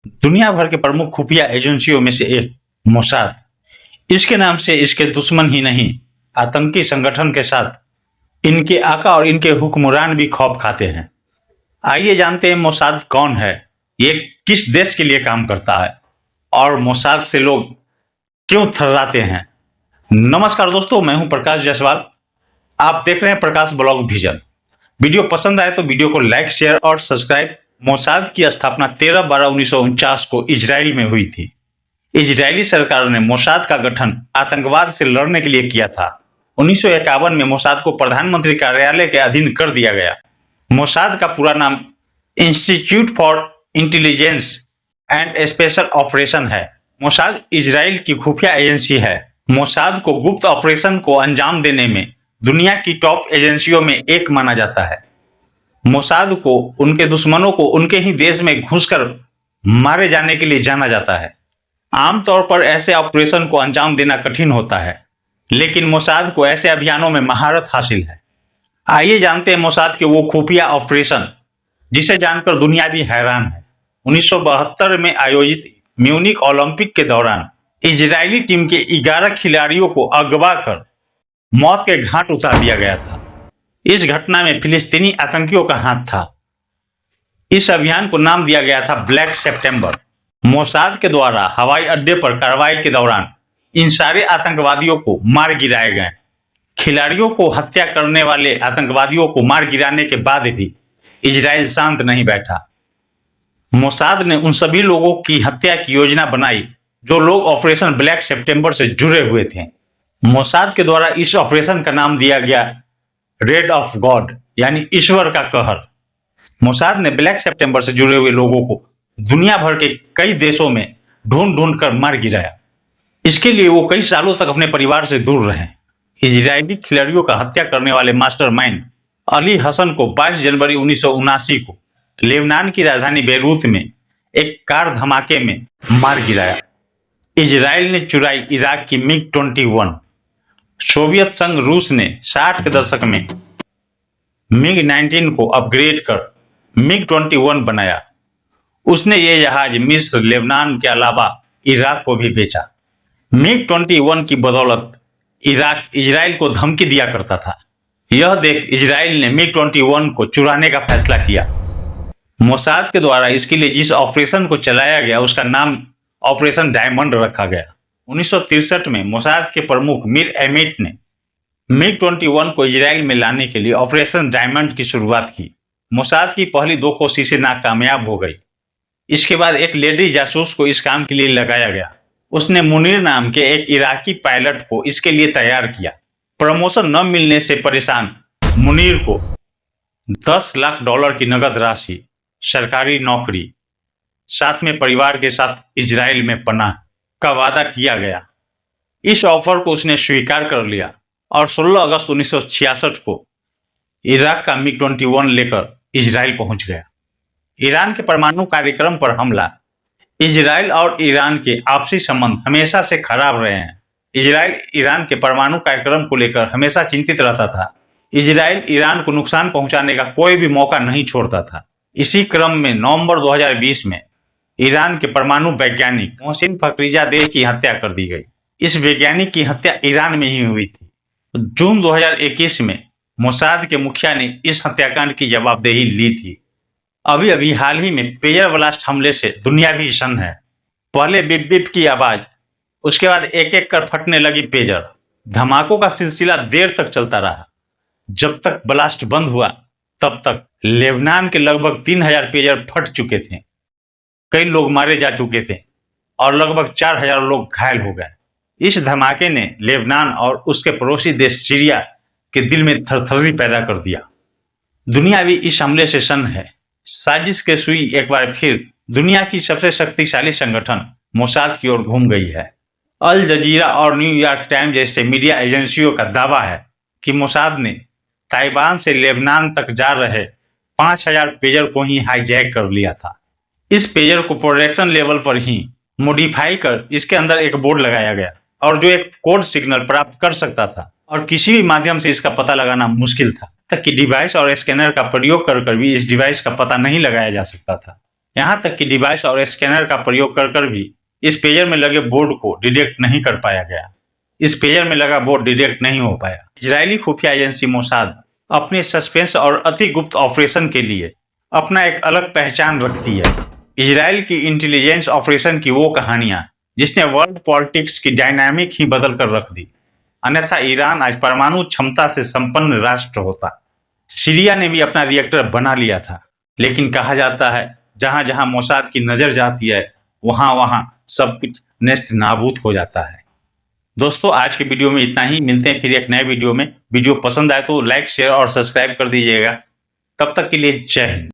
दुनिया भर के प्रमुख खुफिया एजेंसियों में से एक मोसाद। इसके नाम से इसके दुश्मन ही नहीं, आतंकी संगठन के साथ इनके आका और इनके हुक्मरान भी खौफ खाते हैं। आइए जानते हैं मोसाद कौन है, ये किस देश के लिए काम करता है और मोसाद से लोग क्यों थर्राते हैं। नमस्कार दोस्तों, मैं हूं प्रकाश जायसवाल। आप देख रहे हैं प्रकाश ब्लॉग विजन। वीडियो पसंद आए तो वीडियो को लाइक, शेयर और सब्सक्राइब। मोसाद की स्थापना 13/12/1949 को इजराइल में हुई थी। इजरायली सरकार ने मोसाद का गठन आतंकवाद से लड़ने के लिए किया था। 1951 में मोसाद को प्रधानमंत्री कार्यालय के अधीन कर दिया गया। मोसाद का पूरा नाम institute for intelligence and special operation है। मोसाद इजराइल की खुफिया एजेंसी है। मोसाद को गुप्त ऑपरेशन को अंजाम देने में दुनिया की टॉप एजेंसियों में एक माना जाता है। मोसाद को उनके दुश्मनों को उनके ही देश में घुसकर मारे जाने के लिए जाना जाता है। आमतौर पर ऐसे ऑपरेशन को अंजाम देना कठिन होता है, लेकिन मोसाद को ऐसे अभियानों में महारत हासिल है। आइए जानते हैं मोसाद के वो खुफिया ऑपरेशन जिसे जानकर दुनिया भी हैरान है। 1972 में आयोजित म्यूनिक ओलंपिक के दौरान इजरायली टीम के 11 खिलाड़ियों को अगवा कर मौत के घाट उतार दिया गया था। इस घटना में फिलिस्तीनी आतंकियों का हाथ था। इस अभियान को नाम दिया गया था ब्लैक सितंबर। मोसाद के द्वारा हवाई अड्डे पर कार्रवाई के दौरान इन सारे आतंकवादियों को मार गिराए गए। खिलाड़ियों को हत्या करने वाले आतंकवादियों को मार गिराने के बाद भी इजराइल शांत नहीं बैठा। मोसाद ने उन सभी लोगों की हत्या की योजना बनाई जो लोग ऑपरेशन ब्लैक सितंबर से जुड़े हुए थे। मोसाद के द्वारा इस ऑपरेशन का नाम दिया गया रेड ऑफ गॉड, यानी ईश्वर का कहर। मोसाद ने ब्लैक सितंबर से जुड़े हुए लोगों को दुनिया भर के कई देशों में ढूंढ ढूंढ कर मार गिराया। इसके लिए वो कई सालों तक अपने परिवार से दूर रहे। इजरायली खिलाड़ियों का हत्या करने वाले मास्टरमाइंड अली हसन को 22 जनवरी 1979 को लेबनान की राजधानी बेरूत में एक कार धमाके में मार गिराया। इजराइल ने चुराई इराक की MiG-21। सोवियत संघ रूस ने 60 के दशक में MiG-19 को अपग्रेड कर MiG-21 बनाया। उसने ये जहाज मिस्र, लेबनान के अलावा इराक को भी बेचा। MiG-21 की बदौलत इराक इजराइल को धमकी दिया करता था। यह देख इजराइल ने MiG-21 को चुराने का फैसला किया। मोसाद के द्वारा इसके लिए जिस ऑपरेशन को चलाया गया उसका नाम ऑपरेशन डायमंड रखा गया। 1963 में मोसाद के प्रमुख मीर एमिट ने MiG-21 को इजराइल में लाने के लिए ऑपरेशन डायमंड की शुरुआत की। मोसाद की पहली 2 कोशिशें नाकामयाब हो गई। इसके बाद एक लेडी जासूस को इस काम के लिए लगाया गया। उसने मुनीर नाम के एक इराकी पायलट को इसके लिए तैयार किया। प्रमोशन न मिलने से परेशान मुनीर को $10 लाख की नगद राशि, सरकारी नौकरी, साथ में परिवार के साथ इजराइल में पनाह का वादा किया गया। इस ऑफर को उसने स्वीकार कर लिया और 16 अगस्त 1966 को इराक का MiG-21 लेकर इजराइल पहुंच गया। ईरान के परमाणु कार्यक्रम पर हमला। इजराइल और ईरान के आपसी संबंध हमेशा से खराब रहे हैं। इजराइल ईरान के परमाणु कार्यक्रम को लेकर हमेशा चिंतित रहता था। इजराइल ईरान को नुकसान पहुंचाने का कोई भी मौका नहीं छोड़ता था। इसी क्रम में नवंबर 2020 में ईरान के परमाणु वैज्ञानिक मोहसिन फखरीजादेह की हत्या कर दी गई। इस वैज्ञानिक की हत्या ईरान में ही हुई थी। जून 2021 में मोसाद के मुखिया ने इस हत्याकांड की जवाबदेही ली थी। अभी अभी हाल ही में पेजर ब्लास्ट हमले से दुनिया भी सन्न है। पहले बिप बिप की आवाज, उसके बाद एक एक कर फटने लगी पेजर। धमाकों का सिलसिला देर तक चलता रहा। जब तक ब्लास्ट बंद हुआ तब तक लेबनान के लगभग 3000 पेजर फट चुके थे। कई लोग मारे जा चुके थे और लगभग 4000 लोग घायल हो गए। इस धमाके ने लेबनान और उसके पड़ोसी देश सीरिया के दिल में थरथरी पैदा कर दिया। दुनिया भी इस हमले से सन्न है। साजिश के सुई एक बार फिर दुनिया की सबसे शक्तिशाली संगठन मोसाद की ओर घूम गई है। अल जजीरा और न्यूयॉर्क टाइम्स जैसे मीडिया एजेंसियों का दावा है कि मोसाद ने ताइवान से लेबनान तक जा रहे 5000 पेजर को ही हाईजैक कर लिया था। इस पेजर को प्रोडक्शन लेवल पर ही मॉडिफाई कर इसके अंदर एक बोर्ड लगाया गया और जो एक कोड सिग्नल प्राप्त कर सकता था और किसी भी माध्यम से इसका पता लगाना मुश्किल था, तक कि डिवाइस और स्कैनर का प्रयोग कर भी इस डिवाइस का पता नहीं लगाया जा सकता था। यहाँ तक कि डिवाइस और स्कैनर का प्रयोग कर भी इस पेजर में लगे बोर्ड को डिटेक्ट नहीं कर पाया गया। इस पेजर में लगा बोर्ड डिटेक्ट नहीं हो पाया। इजरायली खुफिया एजेंसी मोसाद अपने सस्पेंस और अति गुप्त ऑपरेशन के लिए अपना एक अलग पहचान रखती है। इजराइल की इंटेलिजेंस ऑपरेशन की वो कहानियां जिसने वर्ल्ड पॉलिटिक्स की डायनामिक ही बदल कर रख दी, अन्यथा ईरान आज परमाणु क्षमता से संपन्न राष्ट्र होता। सीरिया ने भी अपना रिएक्टर बना लिया था, लेकिन कहा जाता है जहां जहां मोसाद की नजर जाती है वहां वहां सब कुछ नेस्त नाबूद हो जाता है। दोस्तों, आज के वीडियो में इतना ही। मिलते हैं फिर एक नए वीडियो में। वीडियो पसंद आए तो लाइक, शेयर और सब्सक्राइब कर दीजिएगा। तब तक के लिए जय हिंद।